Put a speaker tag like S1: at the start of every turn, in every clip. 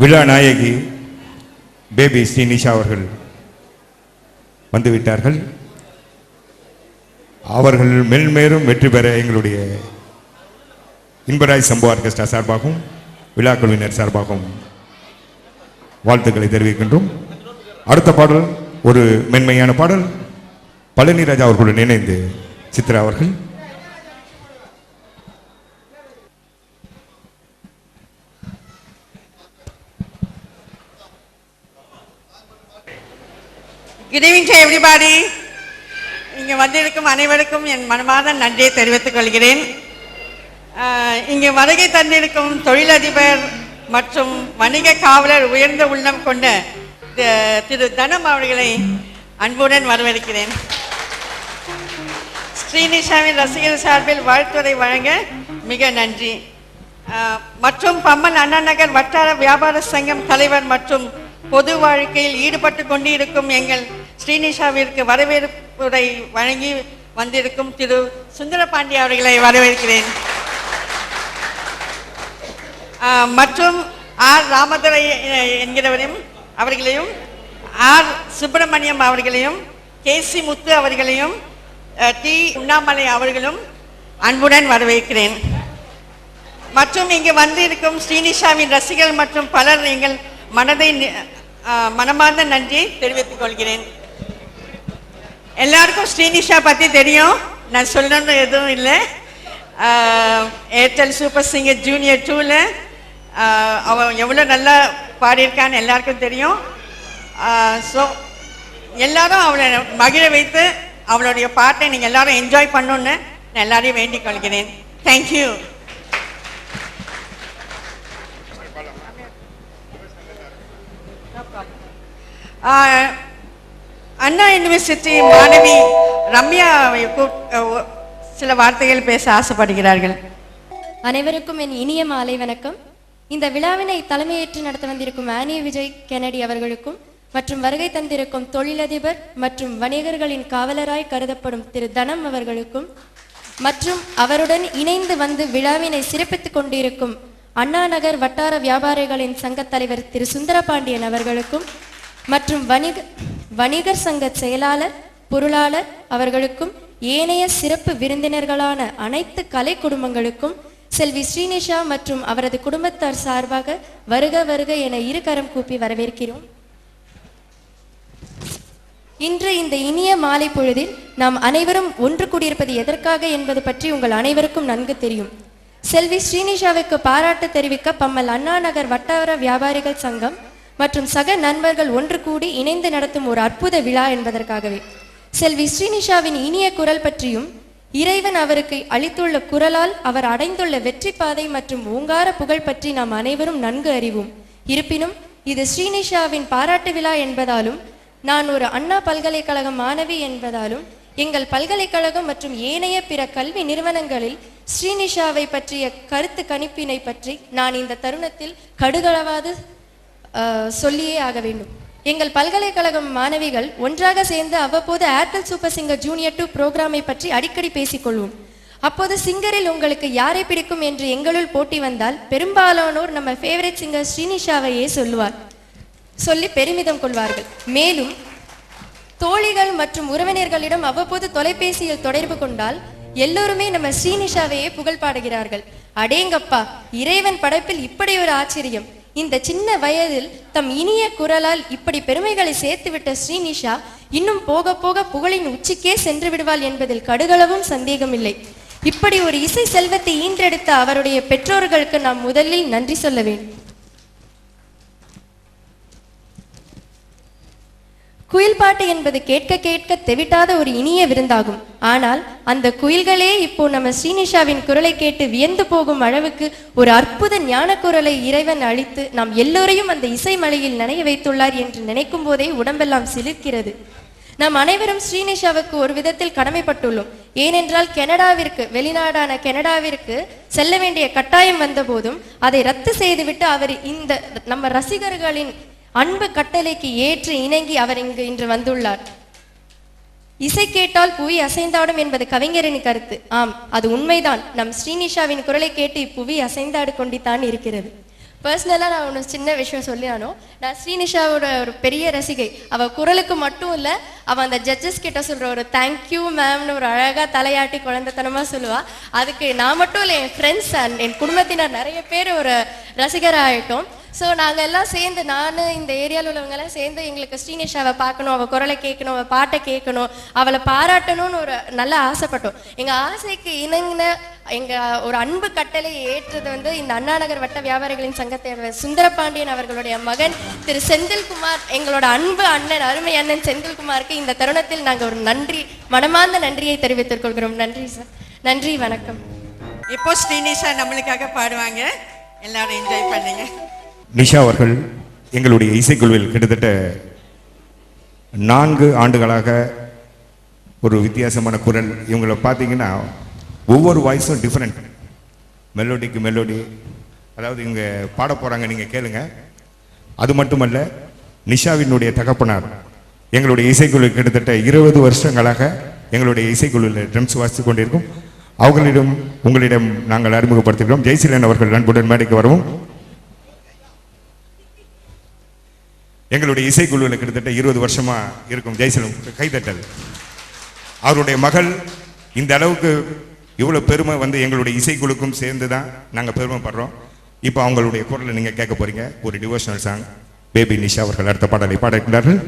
S1: விழா நாயகி பேபி ஸ்ரீனிஷா அவர்கள் வந்துவிட்டார்கள். அவர்கள் மென்மேலும் வெற்றி பெற எங்களுடைய இன்பராஜ் சம்பு ஆர்கெஸ்ட்ரா சார்பாகவும் விழா குழுவினர் சார்பாகவும் வாழ்த்துக்களை தெரிவிக்கின்றோம். அடுத்த பாடல் ஒரு மென்மையான பாடல். பழனி ராஜா அவர்களுடன் இணைந்து சித்ரா அவர்கள்.
S2: Good evening to everybody. இங்கே வந்திருக்கும் அனைவருக்கும் என் மனமார்ந்த நன்றியை தெரிவித்துக் கொள்கிறேன். இங்கே வருகை தந்திருக்கும் தொழிலதிபர் மற்றும் வணிக காவலர் உயர்ந்த உள்ளம் கொண்ட திரு தனம் அவர்களை அன்புடன் வரவேற்கிறேன். ஸ்ரீனிஷாவின் ரசிகர் சார்பில் வாழ்த்துரை வழங்க மிக நன்றி. மற்றும் பம்மல் அண்ணா நகர் வட்டார வியாபார சங்கம் தலைவர் மற்றும் பொது வாழ்க்கையில் ஈடுபட்டு கொண்டிருக்கும் எங்கள் ஸ்ரீனிஷாவிற்கு வரவேற்புரை வழங்கி வந்திருக்கும் திரு சுந்தரபாண்டி அவர்களை வரவேற்கிறேன். மற்றும் ஆர் ராமதுரை என்கிறவரையும் அவர்களையும் ஆர் சுப்பிரமணியம் அவர்களையும் கேசி முத்து அவர்களையும் டி உண்ணாமலை அவர்களும் அன்புடன் வரவேற்கிறேன். மற்றும் இங்கு வந்திருக்கும் ஸ்ரீனிஷாவின் ரசிகர்கள் மற்றும் பலர் எங்கள் மனமார்ந்த நன்றி தெரிவித்துக் கொள்கிறேன். எல்லாருக்கும் ஸ்ரீனிஷா பற்றி தெரியும், நான் சொல்லணும்னு எதுவும் இல்லை. ஏர்டெல் சூப்பர் சிங்கர் ஜூனியர் 2ல் அவன் எவ்வளோ நல்லா பாடியிருக்கான்னு எல்லாருக்கும் தெரியும். ஸோ எல்லாரும் அவளை மகிழ வைத்து அவளுடைய பாட்டை நீங்கள் எல்லாரும் என்ஜாய் பண்ணணுன்னு நான் எல்லாரையும் வேண்டிக் கொள்கிறேன். தேங்க்யூ. அண்ணா யூனிவர்சிட்டி மாணவி ரம்யா சில வார்த்தைகள் பேச ஆசைப்படுகிறார்கள்.
S3: அனைவருக்கும் என் இனிய மாலை வணக்கம். இந்த விழாவினை தலைமையேற்று நடத்த வந்திருக்கும் ஆனி விஜய் கெனடி அவர்களுக்கும் மற்றும் வருகை தந்திருக்கும் தொழிலதிபர் மற்றும் வணிகர்களின் காவலராய் கருதப்படும் திரு தனம் அவர்களுக்கும் மற்றும் அவருடன் இணைந்து வந்து விழாவினை சிறப்பித்துக் கொண்டிருக்கும் அண்ணா நகர் வட்டார வியாபாரிகளின் சங்க தலைவர் திரு சுந்தரபாண்டியன் அவர்களுக்கும் மற்றும் வணிகர் சங்க செயலாளர் பொருளாளர் அவர்களுக்கும் ஏனைய சிறப்பு விருந்தினர்களான அனைத்து கலை குடும்பங்களுக்கும் செல்வி ஸ்ரீனிஷா மற்றும் அவரது குடும்பத்தார் சார்பாக வருக வருக என இருகரம் கூப்பி வரவேற்கிறோம். இன்று இந்த இனிய மாலை பொழுதில் நாம் அனைவரும் ஒன்று கூடியிருப்பது எதற்காக என்பது பற்றி உங்கள் அனைவருக்கும் நன்கு தெரியும். செல்வி ஸ்ரீனிஷாவுக்கு பாராட்டு தெரிவிக்க பம்மல் அண்ணா நகர் வட்டார வியாபாரிகள் சங்கம் மற்றும் சக நண்பர்கள் ஒன்று கூடி இணைந்து நடத்தும் ஒரு அற்புத விழா என்பதற்காகவே செல்வி ஸ்ரீனிஷாவின் இனிய குரல் பற்றியும் இறைவன் அவருக்கு அளித்துள்ள குரலால் அவர் அடைந்துள்ள வெற்றி பாதை மற்றும் ஓங்கார புகழ் பற்றி நாம் அனைவரும் நன்கு அறிவோம். இருப்பினும் இது ஸ்ரீனிஷாவின் பாராட்டு விழா என்பதாலும் நான் ஒரு அண்ணா பல்கலைக்கழக மாணவி என்பதாலும் எங்கள் பல்கலைக்கழகம் மற்றும் ஏனைய பிற கல்வி நிறுவனங்களில் ஸ்ரீனிஷாவை பற்றிய கருத்து கணிப்பினை பற்றி நான் இந்த தருணத்தில் கடுகளவாது சொல்லியே ஆக வேண்டும். எங்கள் பல்கலைக்கழகம் மாணவிகள் ஒன்றாக சேர்ந்து அவ்வப்போது ஏர்டெல் சூப்பர் சிங்கர் ஜூனியர் 2 புரோகிராமை பற்றி அடிக்கடி பேசிக்கொள்வோம். அப்போது சிங்கரில் உங்களுக்கு யாரை பிடிக்கும் என்று எங்களுள் போட்டி வந்தால் பெரும்பாலானோர் நம்ம ஃபேவரட் சிங்கர் ஸ்ரீனிஷாவையே சொல்லி பெருமிதம் கொள்வார்கள். மேலும் தோழிகள் மற்றும் உறவினர்களிடம் அவ்வப்போது தொலைபேசியில் தொடர்பு கொண்டால் எல்லோருமே நம்ம ஸ்ரீனிஷாவையே புகழ் பாடுகிறார்கள். அடேங்கப்பா, இறைவன் படைப்பில் இப்படி ஒரு ஆச்சரியம்! இந்த சின்ன வயதில் தம் இனிய குரலால் இப்படி பெருமைகளை சேர்த்துவிட்ட ஸ்ரீனிஷா இன்னும் போக போக புகழின் உச்சிக்கே சென்று விடுவாள் என்பதில் கடுகளவும் சந்தேகமில்லை. இப்படி ஒரு இசை செல்வத்தை ஈன்றெடுத்த அவருடைய பெற்றோர்களுக்கு நாம் முதலில் நன்றி சொல்ல வேண்டும். குயில் பாட்டு என்பது கேட்க கேட்க தெவிட்டாத ஒரு இனிய விருந்தாகும். ஆனால் அந்த குயில்களே இப்போ நம்ம ஸ்ரீனிஷாவின் குரலை கேட்டு வியந்து போகும் அளவுக்கு ஒரு அற்புத ஞான குரலை இறைவன் அளித்து நாம் எல்லோரையும் அந்த இசை மலையில் நனைய வைத்துள்ளார் என்று நினைக்கும் போதே உடம்பெல்லாம் சிலிர்க்கிறது. நாம் அனைவரும் ஸ்ரீனிஷாவுக்கு ஒரு விதத்தில் கடமைப்பட்டுள்ளோம். ஏனென்றால் வெளிநாடான கனடாவிற்கு செல்ல வேண்டிய கட்டாயம் வந்த போதும் அதை ரத்து செய்துவிட்டு அவர் இந்த நம்ம ரசிகர்களின் அன்பு கட்டளைக்கு ஏற்று இணங்கி அவர் இன்று வந்துள்ளார். இசை கேட்டால் புவி அசைந்தாடும் என்பது கவிஞரின் கருத்து. ஆம், அது உண்மைதான். நம் ஸ்ரீனிஷாவின் குரலை கேட்டு இப்புவி அசைந்தாடு கொண்டித்தான் இருக்கிறது. பர்சனலாக நான் ஒன்று சின்ன விஷயம் சொல்லியானோ, நான் ஸ்ரீனிஷாவோட ஒரு பெரிய ரசிகை. அவள் குரலுக்கு மட்டும் இல்லை, அவள் அந்த ஜட்ஜஸ் கிட்ட சொல்கிற ஒரு தேங்க்யூ மேம்னு ஒரு அழகாக தலையாட்டி குழந்தைத்தனமாக சொல்லுவாள். அதுக்கு நான் மட்டும் இல்லை, என் ஃப்ரெண்ட்ஸ் அண்ட் என் குடும்பத்தினர் நிறைய பேர் ஒரு ரசிகராக ஆகிட்டோம். ஸோ நாங்கள் எல்லாம் சேர்ந்து, நான் இந்த ஏரியாவில் உள்ளவங்கெல்லாம் சேர்ந்து எங்களுக்கு ஸ்ரீனிஷாவை பார்க்கணும், அவள் குரலை கேட்கணும், அவள் பாட்டை கேட்கணும், அவளை பாராட்டணும்னு ஒரு நல்ல ஆசைப்பட்டோம். எங்கள் ஆசைக்கு இணங்கின எங்கள் ஒரு அன்பு கட்டளை ஏற்றது வந்து இந்த அண்ணா நகர் வட்ட வியாபாரிகளின் சங்கத்தை சுந்தரபாண்டியன் அவர்களுடைய மகன் திரு செந்தில்குமார், எங்களோட அன்பு அண்ணன், அருமை அண்ணன் செந்தில்குமாருக்கு இந்த தருணத்தில் நாங்கள் ஒரு நன்றி, மனமார்ந்த நன்றியை தெரிவித்துக் கொள்கிறோம். நன்றி சார். நன்றி, வணக்கம்.
S2: இப்போ ஸ்ரீனிஷா நம்மளுக்காக பாடுவாங்க, எல்லாரும் என்ஜாய் பண்ணுங்க.
S1: நிஷா அவர்கள் எங்களுடைய இசைக்குழுவில் கிட்டத்தட்ட 4 ஆண்டுகளாக ஒரு வித்தியாசமான குரல். இவங்களை பார்த்தீங்கன்னா ஒவ்வொரு வாய்ஸும் டிஃப்ரெண்ட், மெலோடிக்கு மெலோடி. அதாவது இவங்க பாட போகிறாங்க, நீங்கள் கேளுங்க. அது மட்டுமல்ல, நிஷாவினுடைய தகப்பனார் எங்களுடைய இசைக்குழு கிட்டத்தட்ட 20 வருஷங்களாக எங்களுடைய இசைக்குழுவில் ட்ரம்ஸ் வாசித்து கொண்டிருக்கும். உங்களிடம் நாங்கள் அறிமுகப்படுத்துகிறோம். ஜெய்சிலன் அவர்கள் அன்புடன் மேடைக்கு வரவும். எங்களுடைய இசைக்குழுவில் கிட்டத்தட்ட 20 வருஷமா இருக்கும் ஜெய்சலம், கைதட்டல். அவருடைய மகள் இந்த அளவுக்கு இவ்வளோ பெருமை வந்து எங்களுடைய இசைக்குழுக்கும் சேர்ந்து தான் நாங்கள் பெருமைப்படுறோம். இப்போ அவங்களுடைய குரலை நீங்கள் கேட்க போறீங்க. ஒரு டிவோஷனல் சாங். பேபி நிஷா அவர்கள் அடுத்த பாடலை பாடுகிறார்கள்.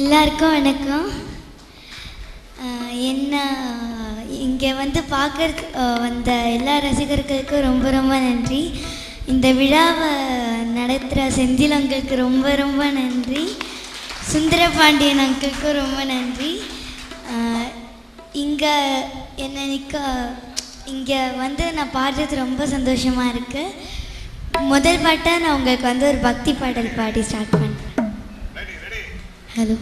S4: எல்லாருக்கும் வணக்கம். என்ன இங்கே வந்து பார்க்கறதுக்கு வந்த எல்லா ரசிகர்களுக்கும் ரொம்ப ரொம்ப நன்றி. இந்த விழாவை நடத்துகிற செந்தில் அங்கிளுக்கு ரொம்ப ரொம்ப நன்றி. சுந்தரபாண்டியன் அங்கிளுக்கு ரொம்ப நன்றி. இங்கே என்னை இங்கே வந்து நான் பாடுறது ரொம்ப சந்தோஷமாக இருக்குது. முதல் பாட்டை நான் உங்களுக்கு வந்து ஒரு பக்தி பாடல் பாடி ஸ்டார்ட் பண்ணுறேன். ஹலோ.